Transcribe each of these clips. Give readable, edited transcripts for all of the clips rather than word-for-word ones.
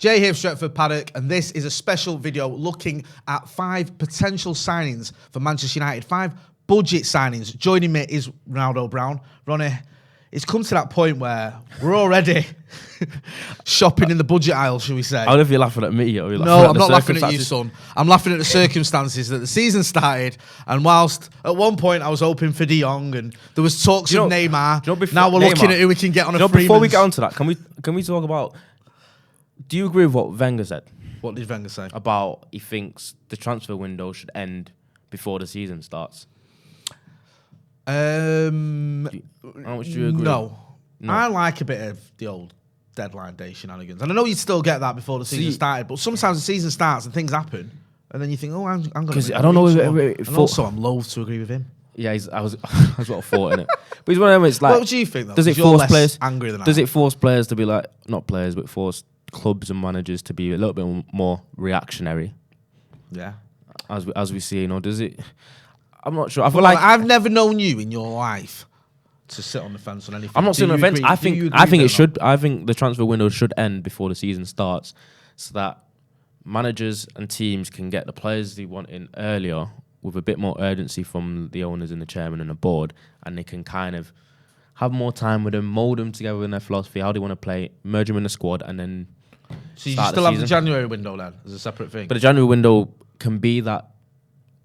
Jay here, Stretford, Paddock, and this is a special video looking at 5 potential signings for Manchester United. 5 budget signings. Joining me is Ronaldo Brown. Ronnie, it's come to that point where we're already shopping in the budget aisle, shall we say? I don't know if you're laughing at me or you're laughing No, at I'm the not laughing at you, circumstances. son. I'm laughing at the circumstances that the season started, and whilst at one point I was hoping for De Jong and there was talks of Neymar, now we're looking at who we can get on a free. Before we get onto that, can we talk about? Do you agree with what Wenger said? What did Wenger say? About he thinks the transfer window should end before the season starts. How much do you agree? No. I like a bit of the old deadline day shenanigans. And I know you'd still get that before the season started, but sometimes the season starts and things happen, and then you think, oh, I'm going to... I don't know and also, I'm loath to agree with him. Yeah, I was what I thought in it. But he's one of them. It's like, what do you think, though? Does it force players angry than Does it force players to be like, not players, but force clubs and managers to be a little bit more reactionary? Yeah. As we see, does it? I'm not sure. I feel like like I've never known you in your life to sit on the fence on anything. I'm not sitting on the fence. I think it should. I think the transfer window should end before the season starts, so that managers and teams can get the players they want in earlier with a bit more urgency from the owners and the chairman and the board, and they can kind of have more time with them, mould them together in their philosophy, how they want to play, merge them in the squad, and then. So you still have the January window then as a separate thing. But the January window can be that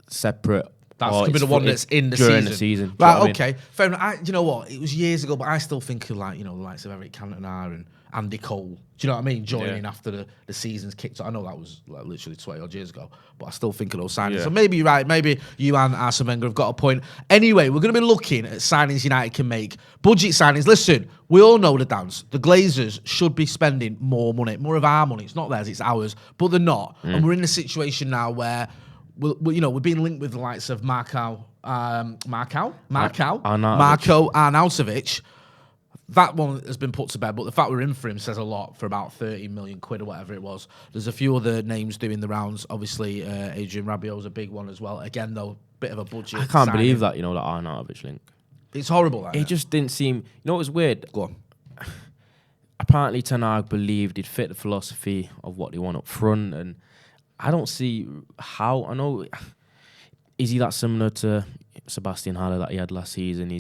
separate. That's going to be the one that's in the during season. The season. Right, okay. Fair enough. You know what? It was years ago, but I still think of the likes of Eric Cantona and Andy Cole. Do you know what I mean? Joining after the season's kicked off. I know that was literally 20 odd years ago, but I still think of those signings. Yeah. So maybe you're right. Maybe you and Arsene Wenger have got a point. Anyway, we're going to be looking at signings United can make. Budget signings. Listen, we all know the dance. The Glazers should be spending more money, more of our money. It's not theirs, it's ours, but they're not. And we're in a situation now where we're being linked with the likes of Marco Arnautovic. That one has been put to bed, but the fact we're in for him says a lot for about 30 million quid or whatever it was. There's a few other names doing the rounds. Obviously, Adrian Rabiot's a big one as well. Again, though, bit of a budget. I can't believe that, that Arnautovic link. It's horrible. It just didn't seem... it was weird? Go on. Apparently, Ten Hag believed he'd fit the philosophy of what they want up front, and I don't see how. I know, is he that similar to Sebastian Haller that he had last season?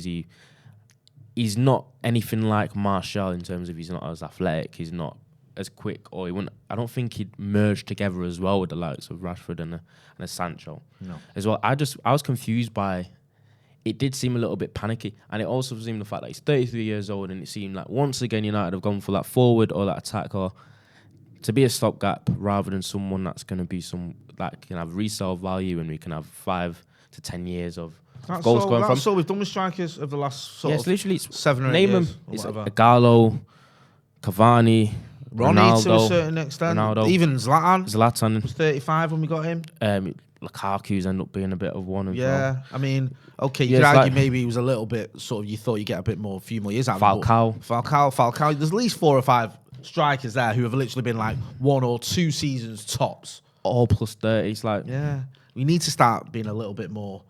He's not anything like Martial in terms of he's not as athletic, he's not as quick, or he wouldn't. I don't think he'd merge together as well with the likes of Rashford and a Sancho. No. As well, I was confused by. It did seem a little bit panicky, and it also seemed the fact that he's 33 years old, and it seemed like once again United have gone for that forward or that attack or to be a stopgap rather than someone that's going to be some that can have resale value and we can have 5 to 10 years of goals going from. That's all we've done with strikers of the last sort of literally 7 or 8 name years. Them. It's Gallo, Cavani, Ronnie Ronaldo, to a certain extent. Ronaldo, even Zlatan was 35 when we got him. Lukaku's ended up being a bit of one as well. Yeah, I mean, okay, you could argue maybe he was a little bit sort of, you thought you'd get a few more years out of him. Falcao. There's at least 4 or 5 strikers there who have literally been like 1 or 2 seasons tops. All plus 30. It's like... yeah, we need to start being a little bit more...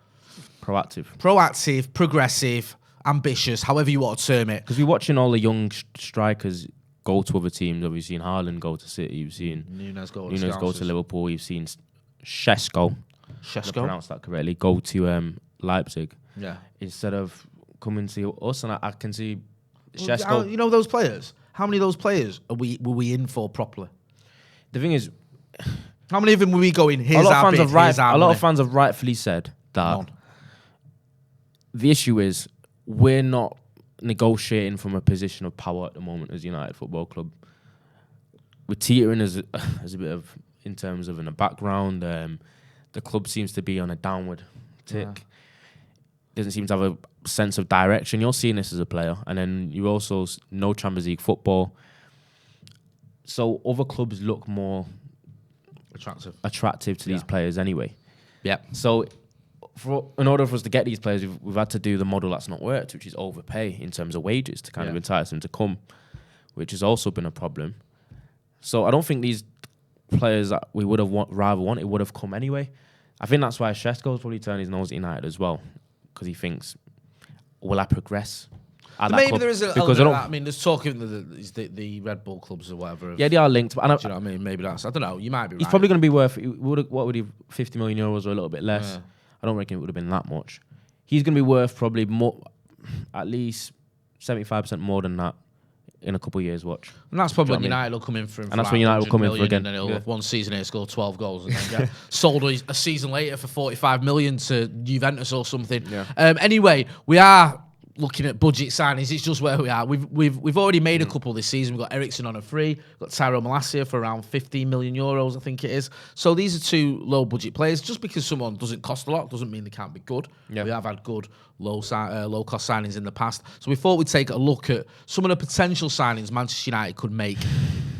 Proactive, progressive, ambitious, however you want to term it. Because we're watching all the young strikers go to other teams. We've seen Haaland go to City. You've seen Nunes go to Liverpool. You've seen Šeško. I pronounced that correctly. Go to Leipzig. Yeah. Instead of coming to us, and I can see Šeško. You know those players? How many of those players were we in for properly? The thing is, how many of them were we going? A lot of fans have rightfully said that. The issue is we're not negotiating from a position of power at the moment as United Football Club. We're teetering as a bit of in terms of in the background. The club seems to be on a downward tick. Yeah. Doesn't seem to have a sense of direction. You're seeing this as a player, and then you also no Champions League football. So other clubs look more attractive to these players anyway. Yeah. So in order for us to get these players, we've had to do the model that's not worked, which is overpay in terms of wages to kind of entice them to come, which has also been a problem. So I don't think these players that we would have rather wanted would have come anyway. I think that's why Šeško's probably turned his nose at United as well, because he thinks, will I progress? at that maybe club. there is a because element of that. I mean, there's talking the Red Bull clubs or whatever. Yeah, they are linked. Do you know what I mean? Maybe that's. I don't know. You might be right. He's probably going to be worth. What would he? 50 million euros or a little bit less. Yeah. I don't reckon it would have been that much. He's going to be worth probably more, at least 75% more than that in a couple of years. Watch. And that's probably when United will come in for him. And that's when United will come in for again. And then he'll have one season here, score 12 goals, and then get sold a season later for 45 million to Juventus or something. Yeah. Anyway, we are looking at budget signings. It's just where we are. We've already made a couple this season. We've got Eriksen on a free. We've got Tyrone Malacia for around 15 million euros, I think it is. So these are two low budget players. Just because someone doesn't cost a lot doesn't mean they can't be good. Yeah. We have had good low cost signings in the past. So we thought we'd take a look at some of the potential signings Manchester United could make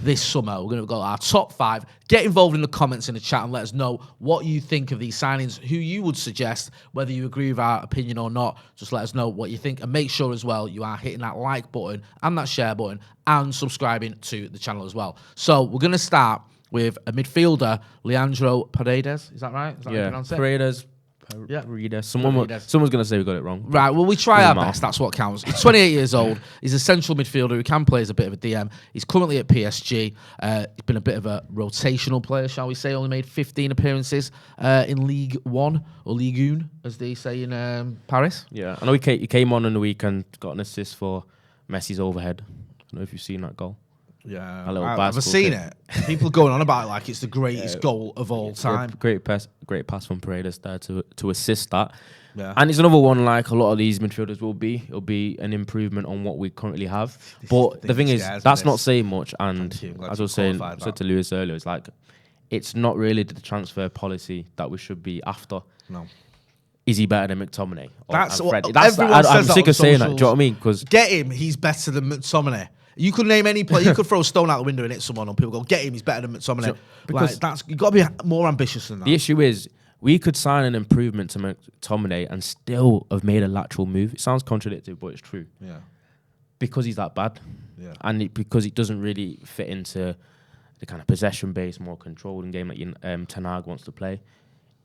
this summer. We're going to go our top 5. Get involved in the comments in the chat and let us know what you think of these signings, who you would suggest, whether you agree with our opinion or not. Just let us know what you think, and make sure as well you are hitting that like button and that share button and subscribing to the channel as well. So we're going to start with a midfielder, Leandro Paredes. Is that right? Is that how you pronounce it? Paredes. Someone's going to say we got it wrong. Right, well, we try our best. That's what counts. He's 28 years old. He's a central midfielder who can play as a bit of a DM. He's currently at PSG. He's been a bit of a rotational player, shall we say. Only made 15 appearances in League One, or Ligue 1, as they say in Paris. Yeah, I know he came on in the weekend, got an assist for Messi's overhead. I don't know if you've seen that goal. Yeah, I've seen it. People going on about it like it's the greatest goal of all time. Great pass from Paredes there to assist that. Yeah. And it's another one like a lot of these midfielders will be. It'll be an improvement on what we currently have. But the thing is, that's not saying much. And as I was saying, said to Lewis earlier, it's like it's not really the transfer policy that we should be after. No. Is he better than McTominay? That's what everyone says. I'm sick of saying that. Do you know what I mean? Because get him, he's better than McTominay. You could name any player. You could throw a stone out the window and hit someone, and people go, "Get him! He's better than McTominay." So, because you've got to be more ambitious than that. The issue is, we could sign an improvement to McTominay and still have made a lateral move. It sounds contradictory, but it's true. Yeah. Because he's that bad. Yeah. And because it doesn't really fit into the kind of possession-based, more controlled game that Ten Hag wants to play.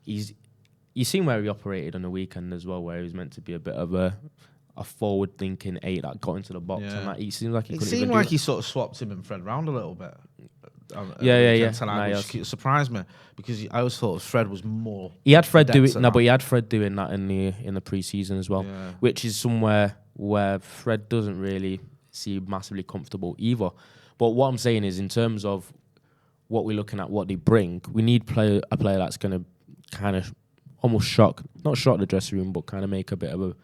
You've seen where he operated on the weekend as well, where he was meant to be a bit of a forward-thinking 8 that got into the box, and that he seems like he couldn't even do it. He sort of swapped him and Fred round a little bit. Yeah. Which surprised me because I always thought Fred was more. He had Fred doing but he had Fred doing that in the pre-season as well, which is somewhere where Fred doesn't really seem massively comfortable either. But what I'm saying is, in terms of what we're looking at, what they bring, we need a player that's going to kind of almost not shock the dressing room, but kind of make a bit of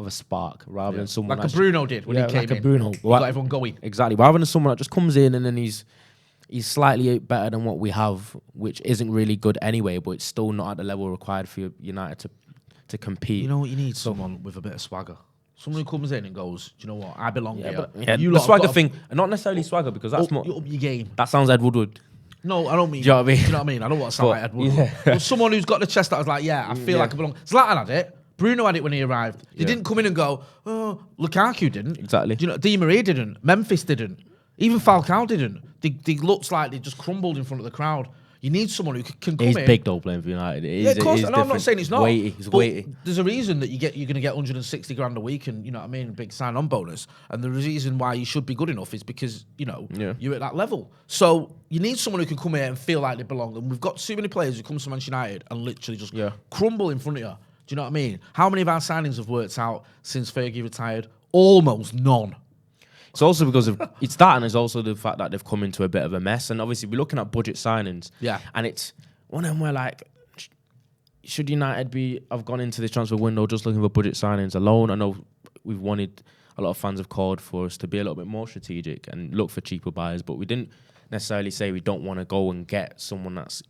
a spark, rather than someone like a Bruno did when he came in. Bruno, got everyone going. Exactly, rather than someone that just comes in and then he's slightly better than what we have, which isn't really good anyway, but it's still not at the level required for United to compete. You know what you need? Someone with a bit of swagger. Someone who comes in and goes, "Do you know what? I belong here." The swagger thing, not necessarily swagger, because that's more. You up your game. That sounds Ed Woodward. No, I don't mean. Do you know what I mean? Do you know what I mean? I don't want to sound like Ed Woodward. But someone who's got the chest that was like, "Yeah, I feel like I belong." Zlatan had it. Bruno had it when he arrived. He didn't come in and go, "Oh, Lukaku didn't." Exactly. Do you know, Di Maria didn't. Memphis didn't. Even Falcao didn't. They looked like they just crumbled in front of the crowd. You need someone who can come in. He's big though, playing for United. Of course. I'm not saying it's not. He's weighty. There's a reason that you're going to get 160 grand a week, and you know what I mean, a big sign-on bonus. And the reason why you should be good enough is because you're at that level. So you need someone who can come here and feel like they belong. And we've got too many players who come to Manchester United and literally just crumble in front of you. Do you know what I mean? How many of our signings have worked out since Fergie retired? Almost none. It's also because of it's that, and it's also the fact that they've come into a bit of a mess. And obviously, we're looking at budget signings. Yeah. And it's one of them where, like, should United have gone into this transfer window just looking for budget signings alone? I know we've wanted, a lot of fans have called for us to be a little bit more strategic and look for cheaper buyers, but we didn't necessarily say we don't want to go and get someone that's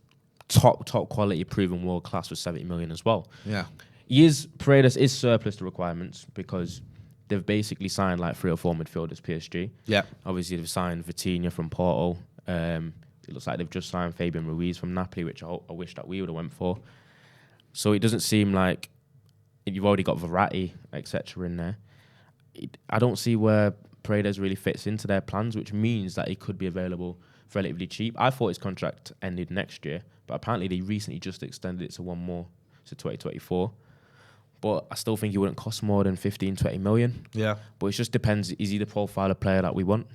top quality, proven world class with 70 million as well. Yeah. Paredes is surplus to requirements because they've basically signed like 3 or 4 midfielders, PSG. Yeah. Obviously, they've signed Vitinha from Porto. It looks like they've just signed Fabian Ruiz from Napoli, which I wish that we would have went for. So it doesn't seem like you've already got Verratti, etc. in there. I don't see where Paredes really fits into their plans, which means that he could be available relatively cheap. I thought his contract ended next year, but apparently they recently just extended it to one more, to 2024. But I still think he wouldn't cost more than 15, 20 million. Yeah. But it just depends. Is he the profile of player that we want?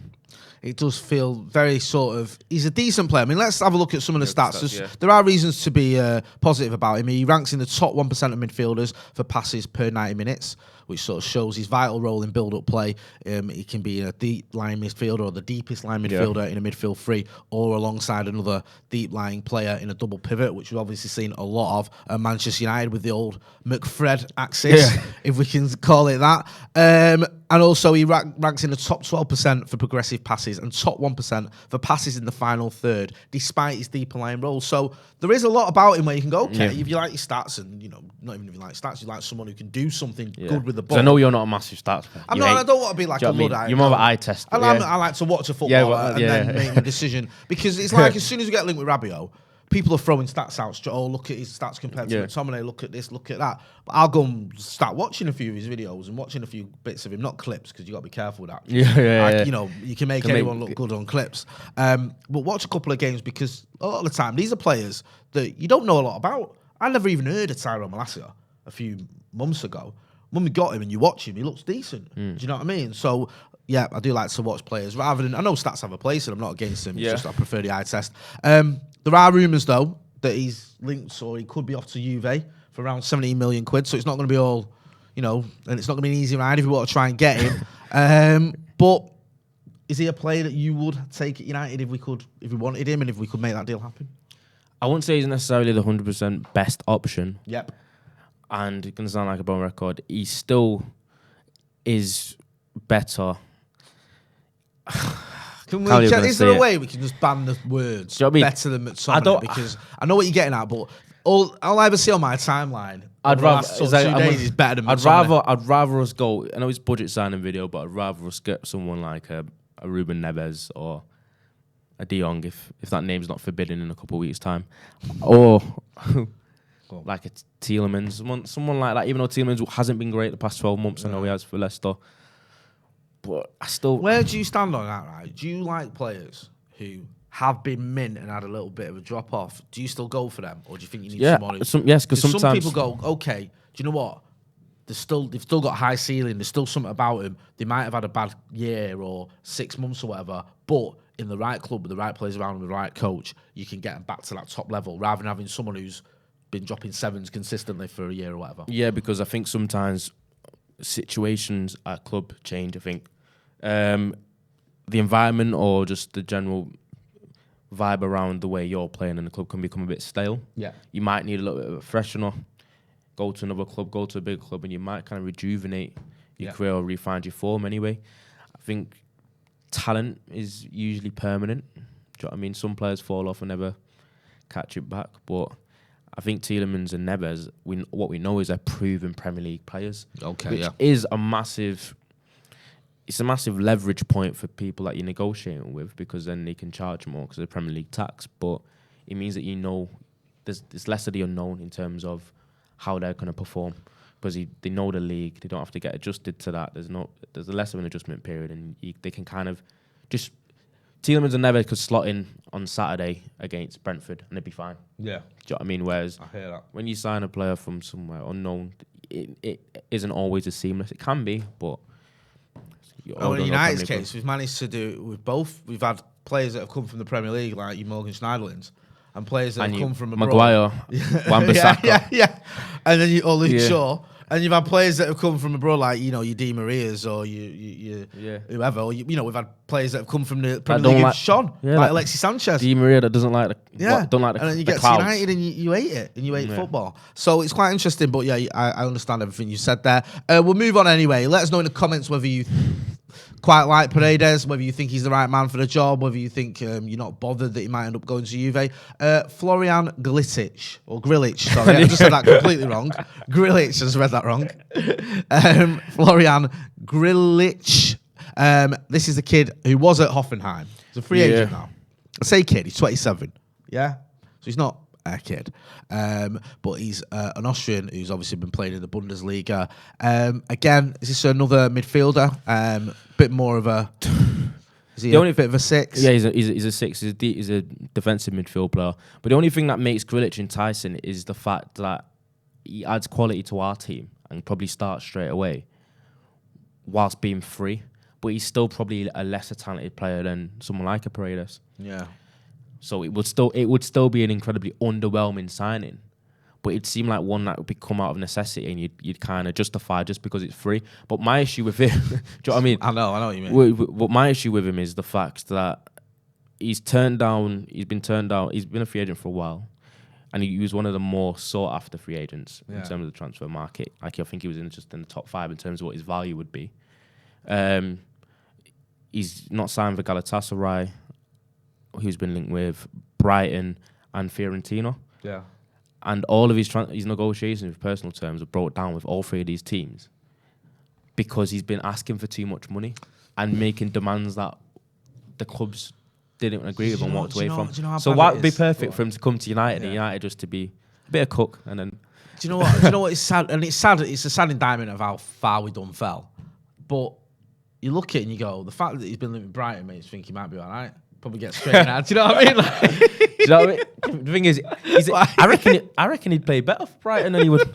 It does feel very sort of... He's a decent player. I mean, let's have a look at some of the stats. Yeah. There are reasons to be positive about him. He ranks in the top 1% of midfielders for passes per 90 minutes, which sort of shows his vital role in build-up play. He can be a deep-lying midfielder or the deepest line midfielder in a midfield three, or alongside another deep-lying player in a double pivot, which we've obviously seen a lot of at Manchester United with the old McFred axis, if we can call it that. And also he ranks in the top 12% for progressive passes and top 1% for passes in the final third, despite his deeper line role. So there is a lot about him where you can go, okay, if you like your stats, and not even if you like stats, you like someone who can do something good with the ball. I know you're not a massive stats fan. I don't want to be like a Luddite. You're more of an eye test. I like to watch a footballer and then make a decision, because it's like as soon as we get linked with Rabiot, people are throwing stats out. Oh, look at his stats compared to McTominay. Look at this, look at that. But I'll go and start watching a few of his videos and watching a few bits of him, not clips, because you got to be careful with that. You can make anyone look good on clips. But watch a couple of games, because a lot of the time these are players that you don't know a lot about. I never even heard of Tyrone Malacia a few months ago. When we got him and you watch him, he looks decent. Do you know what I mean? So yeah, I do like to watch players rather than... I know stats have a place and I'm not against them. It's just I prefer the eye test. There are rumours, though, that he's linked, or he could be off to Juve for around 17 million quid. So it's not going to be all, and it's not going to be an easy ride if we want to try and get him. But is he a player that you would take at United if we wanted him and if we could make that deal happen? I wouldn't say he's necessarily the 100% best option. Yep. And it's going to sound like a bone record. He still is better. Is there a way we can just ban the words better than McTominay? Because I know what you're getting at, but all I ever see on my timeline is better than McTominay. I'd rather us go... I know it's budget signing video, but I'd rather us get someone like a Ruben Neves or a De Jong, if that name's not forbidden in a couple of weeks' time. Or... like a Tielemans, someone like that, even though Tielemans hasn't been great the past 12 months, I know he has for Leicester. But I still... Where do you stand on that, right? Do you like players who have been mint and had a little bit of a drop-off? Do you still go for them? Or do you think you need someone who... Yes, because sometimes... Some people go, okay, do you know what? They've still got high ceiling, there's still something about them. They might have had a bad year or 6 months or whatever, but in the right club with the right players around them, with the right coach, you can get them back to that top level, rather than having someone who's been dropping sevens consistently for a year or whatever. Yeah, because I think sometimes situations at club change. I think the environment or just the general vibe around the way you're playing in the club can become a bit stale. Yeah. You might need a little bit of a freshener, go to another club, go to a big club, and you might kind of rejuvenate your career or refine your form anyway. I think talent is usually permanent. Do you know what I mean? Some players fall off and never catch it back, but I think Tielemans and Neves, what we know is they're proven Premier League players. Okay, which is a massive leverage point for people that you're negotiating with, because then they can charge more because of the Premier League tax. But it means that there's less of the unknown in terms of how they're going to perform, because they know the league. They don't have to get adjusted to that. There's less of an adjustment period, and they can kind of just... Tielemans and Neves could slot in on Saturday against Brentford and they'd be fine. Yeah. Do you know what I mean? Whereas I hear that. When you sign a player from somewhere unknown, it isn't always as seamless. It can be, but... In United's case, we've managed to do it with both. We've had players that have come from the Premier League, like your Morgan Schneiderlins, and players that have come from abroad. Maguire, Wan-Bissaka. Yeah. And then Luke Shaw. And you've had players that have come from abroad, like, your Di Marias or your whoever. Or, we've had players that have come from the Premier League who've shone, like Alexis Sanchez. Di Maria that doesn't like the and then you get to United and you hate it, and you hate football. So it's quite interesting, but I understand everything you said there. We'll move on anyway. Let us know in the comments whether you quite like Paredes, whether you think he's the right man for the job, whether you think you're not bothered that he might end up going to Juve. Florian Grillitsch, sorry, I just said that completely wrong. Grillitsch, I just read that wrong. Florian Grillitsch. This is the kid who was at Hoffenheim. He's a free agent now. I say kid, he's 27. Yeah? So he's not a kid. But he's an Austrian who's obviously been playing in the Bundesliga. Again, is this another midfielder? Bit more of a... Is he a bit of a six? Yeah, he's a six. He's a defensive midfield player. But the only thing that makes Grillitsch enticing is the fact that he adds quality to our team. and probably start straight away whilst being free. But he's still probably a lesser talented player than someone like a Paredes. Yeah. So it would still be an incredibly underwhelming signing. But it'd seem like one that would come out of necessity, and you'd kind of justify just because it's free. But my issue with him, do you know what I mean? I know what you mean. What my issue with him is the fact that he's been turned down. He's been a free agent for a while, and he was one of the more sought after free agents in terms of the transfer market. Like I think he was just in the top 5 in terms of what his value would be. He's not signed for Galatasaray, who's been linked with Brighton and Fiorentina. Yeah. And all of his negotiations with personal terms are brought down with all 3 of these teams because he's been asking for too much money and making demands that the clubs didn't agree with and walked away from. So why would it be perfect for him to come to United and United just to be a bit of cook and then... Do you know what? Do you know what? It's sad, and it's sad. It's a sad indictment of how far we done fell. But you look at it and you go, the fact that he's been living in Brighton makes you think he might be all right. Probably get straight out. Do you know what I mean? Like, do you know what I mean? The thing is I reckon he'd play better for Brighton than he would.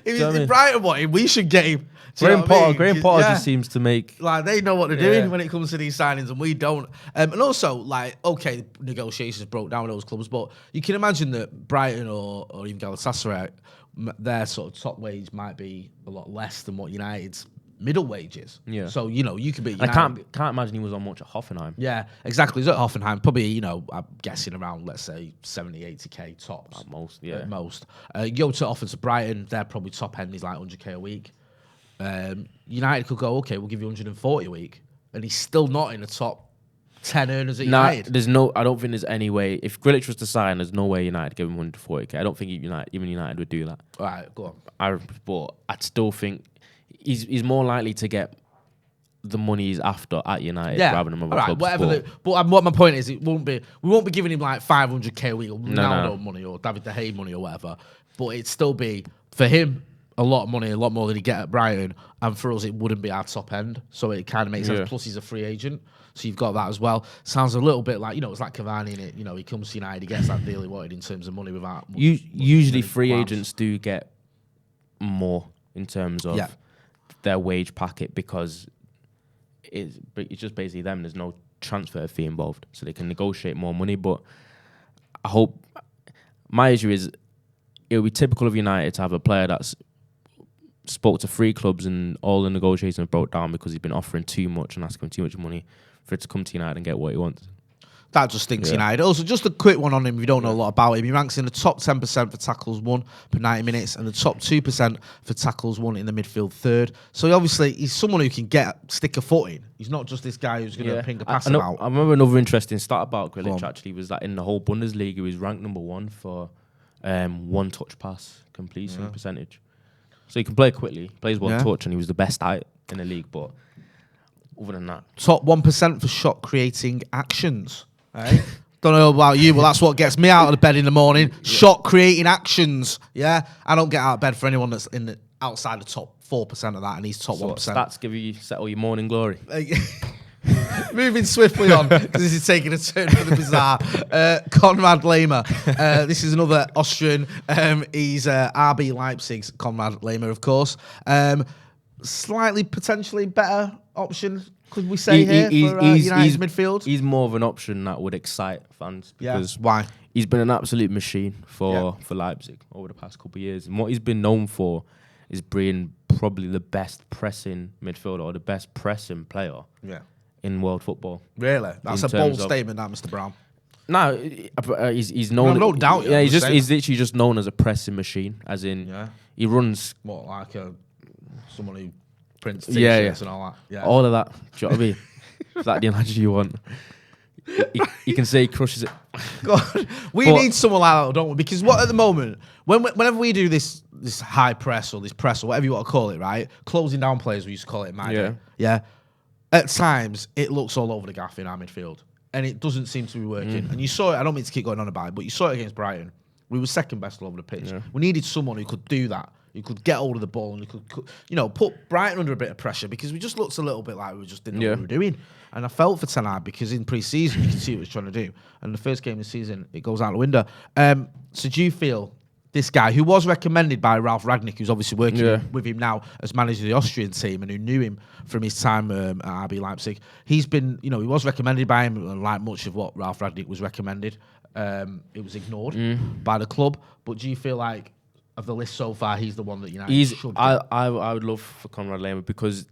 If Brighton want him, we should get him. Graham Potter just seems to make... Like, they know what they're doing when it comes to these signings, and we don't. And also, like, okay, negotiations broke down with those clubs, but you can imagine that Brighton or even Galatasaray, their sort of top wage might be a lot less than what United's middle wages. Yeah. So, you could be... I can't imagine he was on much at Hoffenheim. Yeah, exactly. He's at Hoffenheim. Probably, I'm guessing around, let's say, 70, 80k tops. At most, yeah. At most. You go to offer to Brighton, they're probably top end is like 100k a week. United could go, okay, we'll give you 140 a week. And he's still not in the top 10 earners at United. I don't think there's any way. If Grillitsch was to sign, there's no way United give him 140k. I don't think even United would do that. All right, go on. But I'd still think he's more likely to get the money he's after at United rather than other clubs. Whatever. But what my point is, we won't be giving him like 500k a week or Ronaldo money or David De Gea money or whatever. But it'd still be, for him, a lot of money, a lot more than he'd get at Brighton. And for us, it wouldn't be our top end. So it kind of makes sense. Plus, he's a free agent. So you've got that as well. Sounds a little bit like, it's like Cavani in it. He comes to United, he gets that deal he wanted in terms of money without... Usually free agents do get more in terms of their wage packet because it's just basically them. There's no transfer fee involved. So they can negotiate more money. But I hope... My issue is it would be typical of United to have a player that's spoke to 3 clubs and all the negotiations broke down because he's been offering too much and asking too much money for it to come to United and get what he wants. That just stinks United. Also, just a quick one on him if you don't know a lot about him. He ranks in the top 10% for tackles won per 90 minutes and the top 2% for tackles won in the midfield third. So obviously, he's someone who can stick a foot in. He's not just this guy who's going to ping a pass about. I remember another interesting stat about Grillitsch actually was that in the whole Bundesliga, he was ranked number 1 for one touch pass completion percentage. So he can play quickly, plays one touch, and he was the best at it in the league. But other than that, top 1% for shot creating actions. Right? Don't know about you, but that's what gets me out of the bed in the morning. Shot creating actions. Yeah, I don't get out of bed for anyone that's outside the top 4% of that, and he's top 1%. Stats give you settle your morning glory. Moving swiftly on, because this is taking a turn for the bizarre. Konrad Laimer. This is another Austrian. He's RB Leipzig's Konrad Laimer, of course. Slightly, potentially better option, could we say, for United's midfield? He's more of an option that would excite fans. Because why? He's been an absolute machine for Leipzig over the past couple of years. And what he's been known for is being probably the best pressing midfielder or the best pressing player. In world football. Really? That's a bold statement, that, Mr. Brown. No, he's known... No doubt. Yeah, he's literally just known as a pressing machine, as in he runs... What, like someone who prints t-shirts and all that? Yeah. All of that. Do you know what I mean? Is that the analogy you want? You can say he crushes it. God, we need someone like that, don't we? Because at the moment, whenever we do this high press or this press or whatever you want to call it, right? Closing down players, we used to call it in my day. Yeah. At times, it looks all over the gaff in our midfield. And it doesn't seem to be working. And you saw it, I don't mean to keep going on about it, but you saw it against Brighton. We were second best all over the pitch. We needed someone who could do that. Who could get hold of the ball and who could put Brighton under a bit of pressure because we just looked a little bit like we just didn't know what we were doing. And I felt for Ten Hag because in pre-season, you can see what he was trying to do. And the first game of the season, it goes out the window. So do you feel this guy who was recommended by Ralf Rangnick, who's obviously working with him now as manager of the Austrian team and who knew him from his time at RB Leipzig. He's been, he was recommended by him, and like much of what Ralf Rangnick was recommended, it was ignored by the club. But do you feel like, of the list so far, he's the one that United should get? I would love for Konrad Laimer, because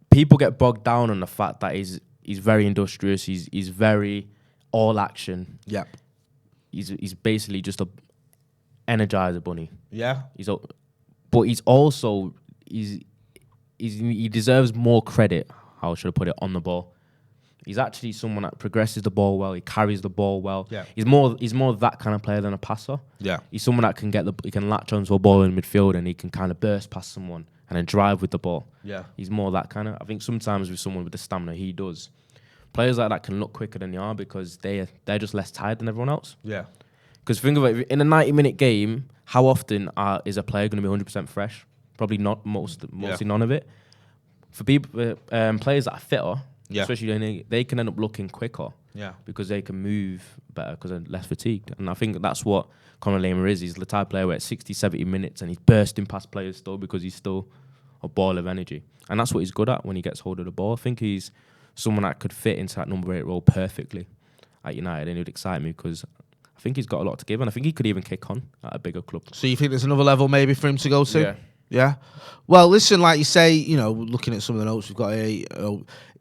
people get bogged down on the fact that he's very industrious, he's very all action. Yep. He's basically just a Energizer bunny. Yeah. But he's also he deserves more credit. How should I put it? On the ball, he's actually someone that progresses the ball well. He carries the ball well. Yeah. He's more that kind of player than a passer. Yeah. He's someone that he can latch onto a ball in midfield and he can kind of burst past someone and then drive with the ball. Yeah. He's more that kind of. I think sometimes with someone with the stamina he does, players like that can look quicker than they are because they're just less tired than everyone else. Yeah. Because think of it, in a 90-minute game, how often is a player going to be 100% fresh? Probably not, mostly none of it. For people, players that are fitter, especially they can end up looking quicker. Yeah. Because they can move better because they're less fatigued. And I think that's what Konrad Laimer is. He's the type of player where at 60, 70 minutes and he's bursting past players still because he's still a ball of energy. And that's what he's good at when he gets hold of the ball. I think he's someone that could fit into that number 8 role perfectly at United, and it would excite me because I think he's got a lot to give, and I think he could even kick on at a bigger club. So you think there's another level maybe for him to go to? Yeah. Yeah. Well, listen, like you say, looking at some of the notes we've got here,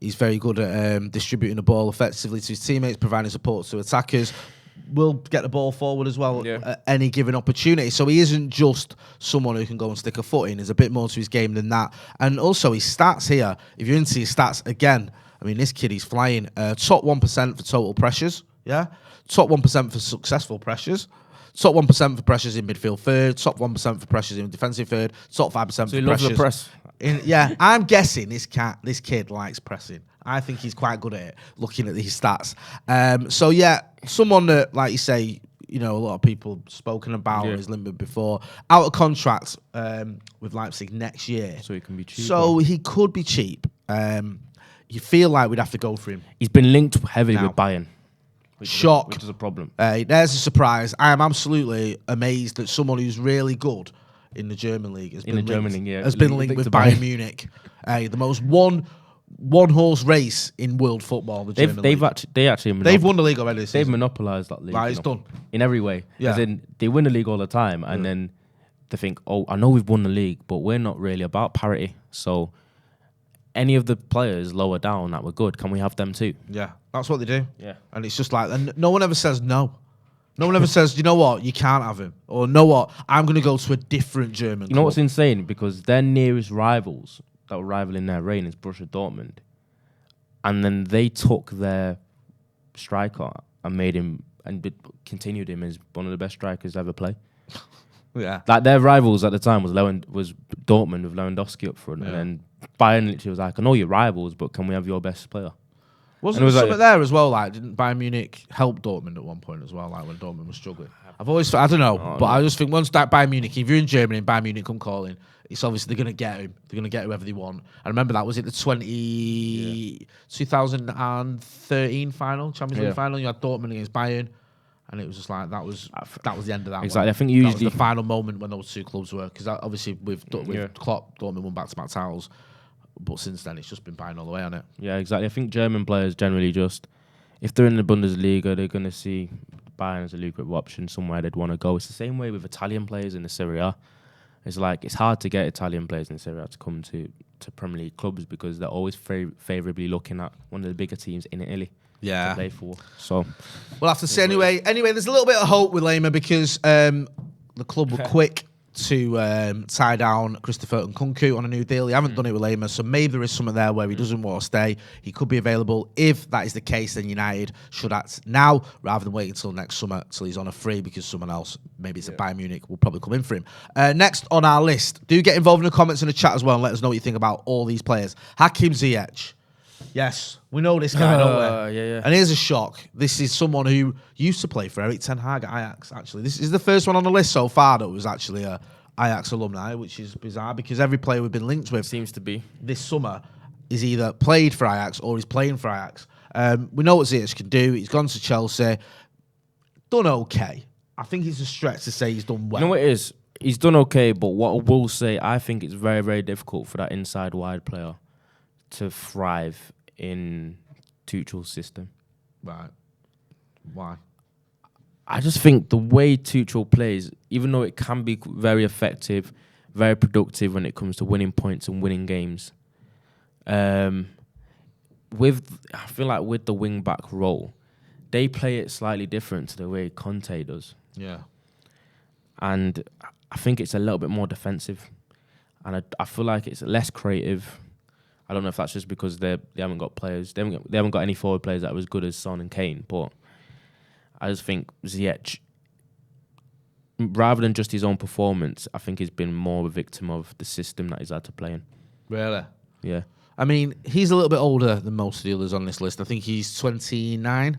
he's very good at distributing the ball effectively to his teammates, providing support to attackers. Will get the ball forward as well at any given opportunity. So he isn't just someone who can go and stick a foot in. There's a bit more to his game than that. And also his stats here, if you're into his stats, again, I mean, this kid, he's flying. Top 1% for total pressures, yeah? Top 1% for successful pressures. Top 1% for pressures in midfield third. Top 1% for pressures in defensive third. Top 5% for pressures. So he loves the press. I'm guessing this kid likes pressing. I think he's quite good at it, looking at these stats. Someone that, like you say, a lot of people spoken about his limit before. Out of contract with Leipzig next year. So he can be cheap. So he could be cheap. You feel like we'd have to go for him. He's been linked heavily with Bayern. Which is a problem. There's a surprise. I am absolutely amazed that someone who's really good in the German league has been linked with Bayern Munich. The most one-horse race in world football. They've won the league already. They've monopolised that league. Like, it's done in every way. Yeah. As in, they win the league all the time, and then they think, "Oh, I know we've won the league, but we're not really about parity." So, any of the players lower down that were good, can we have them too? Yeah, that's what they do. Yeah, and it's just like, and no one ever says no. No one ever says, you know what, you can't have him, or know what, I'm going to go to a different German. You know what's insane? Because their nearest rivals that were rivaling their reign is Borussia Dortmund, and then they took their striker and made him and continued him as one of the best strikers ever play. Yeah, like their rivals at the time was Dortmund with Lewandowski up front, and then Bayern literally was like, I know you're rivals, but can we have your best player? Wasn't there something there as well? Like, didn't Bayern Munich help Dortmund at one point as well? Like when Dortmund was struggling. I don't know, but I just think once that Bayern Munich, if you're in Germany and Bayern Munich come calling, it's obviously they're going to get him. They're going to get whoever they want. I remember that was it the 2013 final, Champions League final. You had Dortmund against Bayern. And it was just like that was the end of that. Exactly, one. I think usually that was the final moment when those two clubs were, because obviously with Klopp, Dortmund won back-to-back titles, but since then it's just been Bayern all the way on it. Yeah, exactly. I think German players generally just, if they're in the Bundesliga, they're going to see Bayern as a lucrative option, somewhere they'd want to go. It's the same way with Italian players in the Serie A. It's like it's hard to get Italian players in the Serie A to come to Premier League clubs because they're always favourably looking at one of the bigger teams in Italy. Yeah, to play for. So we'll have to see anyway. Anyway, there's a little bit of hope with Laimer because the club were quick to tie down Christopher Nkunku on a new deal. He haven't done it with Laimer, so maybe there is something there where he doesn't want to stay. He could be available. If that is the case, then United should act now rather than wait until next summer till he's on a free because someone else, maybe it's a Bayern Munich, will probably come in for him. Next on our list, do get involved in the comments in the chat as well and let us know what you think about all these players. Hakim Ziyech. Yes, we know this guy, don't we? Yeah. And here's a shock. This is someone who used to play for Erik ten Hag at Ajax, actually. This is the first one on the list so far that was actually a Ajax alumni, which is bizarre because every player we've been linked with seems to be this summer is either played for Ajax or is playing for Ajax. We know what Ziyech can do. He's gone to Chelsea, done okay. I think it's a stretch to say he's done well. You know what it is? He's done okay, but what I will say, I think it's very, very difficult for that inside wide player to thrive in Tuchel's system. Right. Why? I just think the way Tuchel plays, even though it can be very effective, very productive when it comes to winning points and winning games, I feel like with the wing back role, they play it slightly different to the way Conte does. Yeah. And I think it's a little bit more defensive, and I feel like it's less creative. I don't know if that's just because they haven't got players. They haven't got any forward players that are as good as Son and Kane. But I just think Ziyech, rather than just his own performance, I think he's been more of a victim of the system that he's had to play in. Really? Yeah. I mean, he's a little bit older than most of the others on this list. I think he's 29.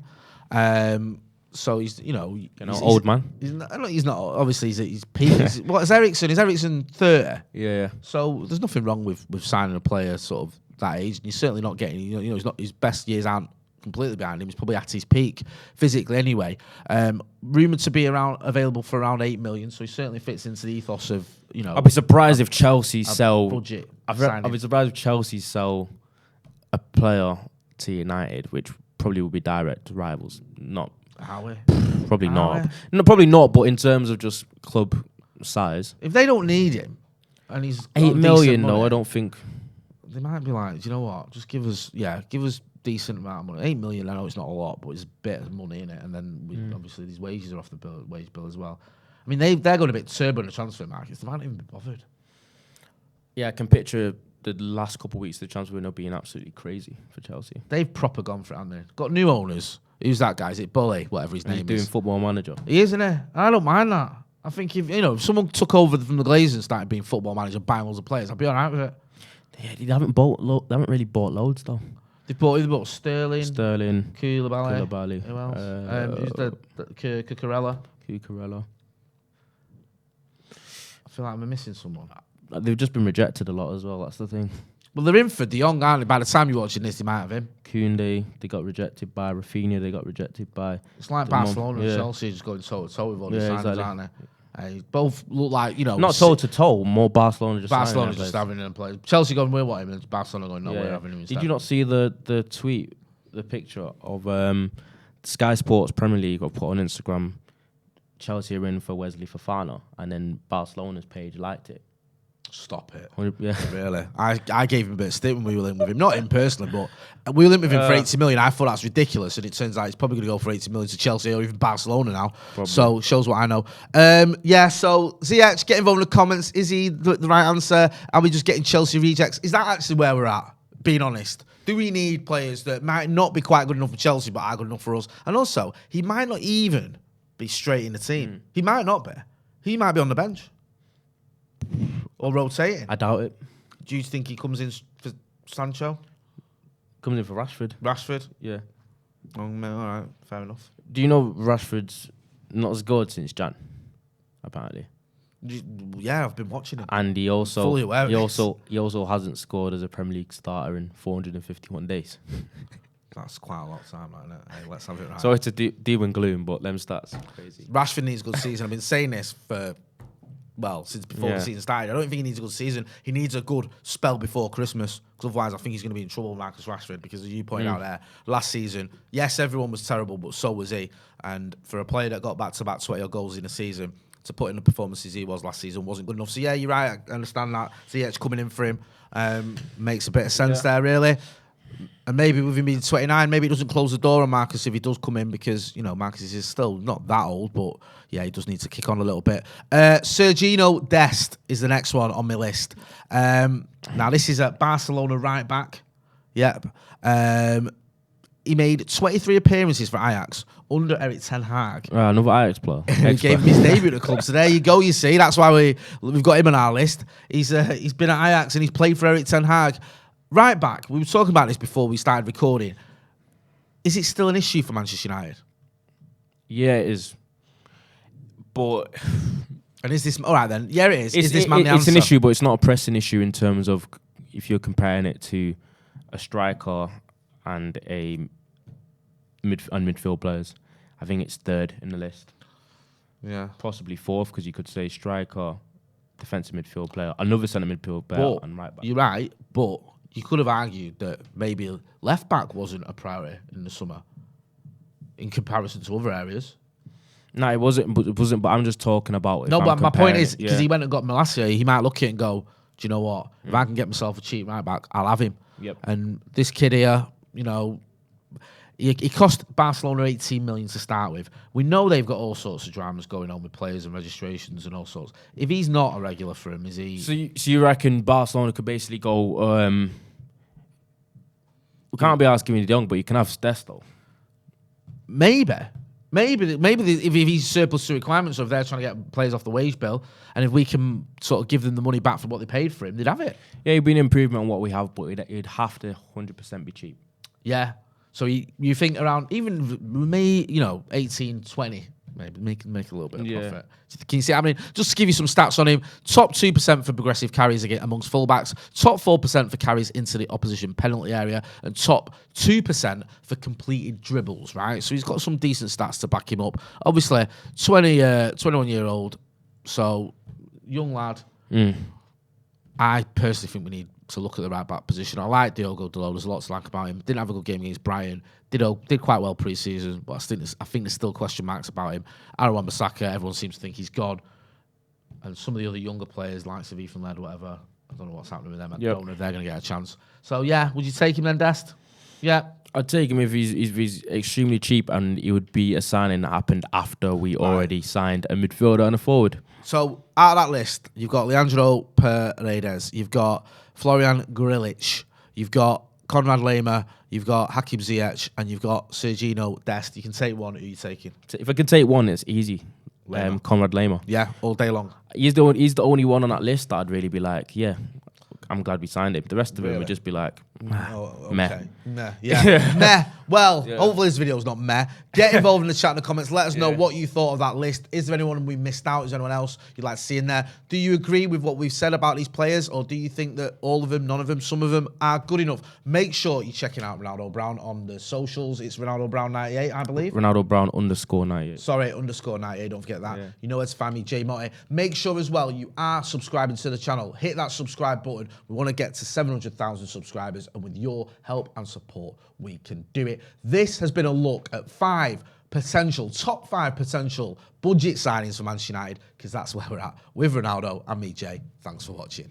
So he's, old man. He's not. Obviously, he's peak. What is Ericsson? Is Ericsson 30? Yeah. So there's nothing wrong with signing a player sort of that age. And he's certainly not getting. He's not. His best years aren't completely behind him. He's probably at his peak physically anyway. Rumoured to be available for around 8 million. So he certainly fits into the ethos of I'd be surprised if Chelsea sell budget. I'd be surprised if Chelsea sell a player to United, which probably would be direct rivals. Probably not. No, probably not. But in terms of just club size, if they don't need him, and he's 8 million, though, I don't think they might be like, you know what? Just give us decent amount of money. 8 million. I know it's not a lot, but it's a bit of money in it. And then obviously these wages are off the wage bill as well. I mean, they're going a bit turbo in the transfer market. They might not even be bothered. Yeah, I can picture the last couple of weeks the transfer window being absolutely crazy for Chelsea. They've proper gone for it, haven't they? Got new owners. Who's that guy? Is it Bully? Whatever his name is. He's doing Football Manager. He is, isn't he? I don't mind that. I think if someone took over from the Glazers and started being Football Manager, buying loads of players, I'd be all right with it. Yeah, they haven't really bought loads though. They bought Sterling, Koulibaly. Who else? Who's the Cucurella? I feel like I'm missing someone. They've just been rejected a lot as well. That's the thing. Well, they're in for De Jong, aren't they? By the time you're watching this, they might have him. Koundé, they got rejected by Rafinha. They got rejected by. It's like Barcelona and Chelsea just going toe to toe with all these signings, exactly. aren't they? Both look like not toe to toe. More Barcelona just. Barcelona just having him play. Chelsea going, we want him, and Barcelona going, no, we're having him instead. Did you not see the tweet, the picture of Sky Sports Premier League got put on Instagram? Chelsea are in for Wesley Fofana, and then Barcelona's page liked it. Stop it. Yeah. Really? I gave him a bit of stick when we were in with him. Not him personally, but we were in with him for 80 million. I thought that's ridiculous, and it turns out he's probably going to go for 80 million to Chelsea or even Barcelona now. Probably. So, shows what I know. So Ziyech, get involved in the comments. Is he the right answer? Are we just getting Chelsea rejects? Is that actually where we're at? Being honest. Do we need players that might not be quite good enough for Chelsea, but are good enough for us? And also, he might not even be straight in the team. He might not be. He might be on the bench. Or rotating. I doubt it. Do you think he comes in for Sancho? Comes in for Rashford? Yeah. Oh, man, all right, fair enough. Do you know Rashford's not as good since Jan? Apparently. Yeah, I've been watching him. And he also fully aware he also hasn't scored as a Premier League starter in 451 days. That's quite a lot of time, isn't it? Hey, let's have it right. Sorry to doom and gloom, but them stats are crazy. Rashford needs a good season. I've been saying this since before the season started. I don't think he needs a good season. He needs a good spell before Christmas, because otherwise I think he's going to be in trouble, Marcus Rashford, because as you pointed out there, last season, yes, everyone was terrible, but so was he. And for a player that got back-to-back 20 goals in a season, to put in the performances he was last season wasn't good enough. So yeah, you're right, I understand that. Ziyech coming in for him makes a bit of sense there, really. And maybe with him being 29, maybe it doesn't close the door on Marcus if he does come in, because, Marcus is still not that old, but yeah, he does need to kick on a little bit. Sergino Dest is the next one on my list. Now, this is a Barcelona right back. Yep. He made 23 appearances for Ajax under Erik ten Hag. Another Ajax player. He gave him his debut at the club. So there you go, you see. That's why we've got him on our list. He's been at Ajax and he's played for Erik ten Hag. Right back, we were talking about this before we started recording. Is it still an issue for Manchester United? Yeah, it is. But... And is this... All right, then. Yeah, it is. Is this man the answer? It's an issue, but it's not a pressing issue in terms of if you're comparing it to a striker and midfield players. I think it's third in the list. Yeah. Possibly fourth, because you could say striker, defensive midfield player, another centre midfield player, and right back. You're right, but you could have argued that maybe left back wasn't a priority in the summer in comparison to other areas. No, it wasn't. But I'm just talking about. No, but my point is, because he went and got Malacia, he might look at it and go, "Do you know what? If I can get myself a cheap right back, I'll have him." Yep. And this kid here, you know, he cost Barcelona 18 million to start with. We know they've got all sorts of dramas going on with players and registrations and all sorts. If he's not a regular for him, is he? So you reckon Barcelona could basically go? We can't be asking De Jong, but you can have Dest though. Maybe if he's surplus to requirements, or if they're trying to get players off the wage bill, and if we can sort of give them the money back for what they paid for him, they'd have it. Yeah, it'd be an improvement on what we have, but it'd have to 100% be cheap. Yeah. So you think around even me, 18, 20, maybe make a little bit of profit. Can you see? I mean, just to give you some stats on him: top 2% for progressive carries amongst fullbacks, top 4% for carries into the opposition penalty area, and top 2% for completed dribbles. Right, so he's got some decent stats to back him up. Obviously, 21-year-old, so young lad. I personally think we need to look at the right back position. I like Diogo Dalot. There's a lot to like about him. Didn't have a good game against Brighton. Did quite well pre-season, but I think there's still question marks about him. Aaron Wan-Bissaka, everyone seems to think he's gone. And some of the other younger players, like Ethan Laird, whatever, I don't know what's happening with them. I don't know if they're going to get a chance. So, yeah, would you take him then, Dest? Yeah. I'd take him if he's extremely cheap, and it would be a signing that happened after we already signed a midfielder and a forward. So, out of that list, you've got Leandro Paredes, you've got Florian Grillitsch, you've got Konrad Laimer, you've got Hakim Ziyech, and you've got Sergino Dest. You can take one. Who are you taking? If I can take one, it's easy. Konrad Laimer. Yeah, all day long. He's the only one on that list that I'd really be like, yeah, I'm glad we signed him. The rest of it would just be like, meh. Meh. Yeah. Meh. Well, hopefully this video's not meh. Get involved in the chat in the comments. Let us know what you thought of that list. Is there anyone we missed out? Is there anyone else you'd like to see in there? Do you agree with what we've said about these players, or do you think that all of them, none of them, some of them are good enough? Make sure you're checking out Ronaldo Brown on the socials. It's Ronaldo Brown 98, I believe. Ronaldo Brown _98. Sorry, _98. Don't forget that. Yeah. You know where to find me, J Motti. Make sure as well you are subscribing to the channel. Hit that subscribe button. We want to get to 700,000 subscribers, and with your help and support, we can do it. This has been a look at top 5 potential budget signings for Manchester United, because that's where we're at with Ronaldo and me, Jay. Thanks for watching.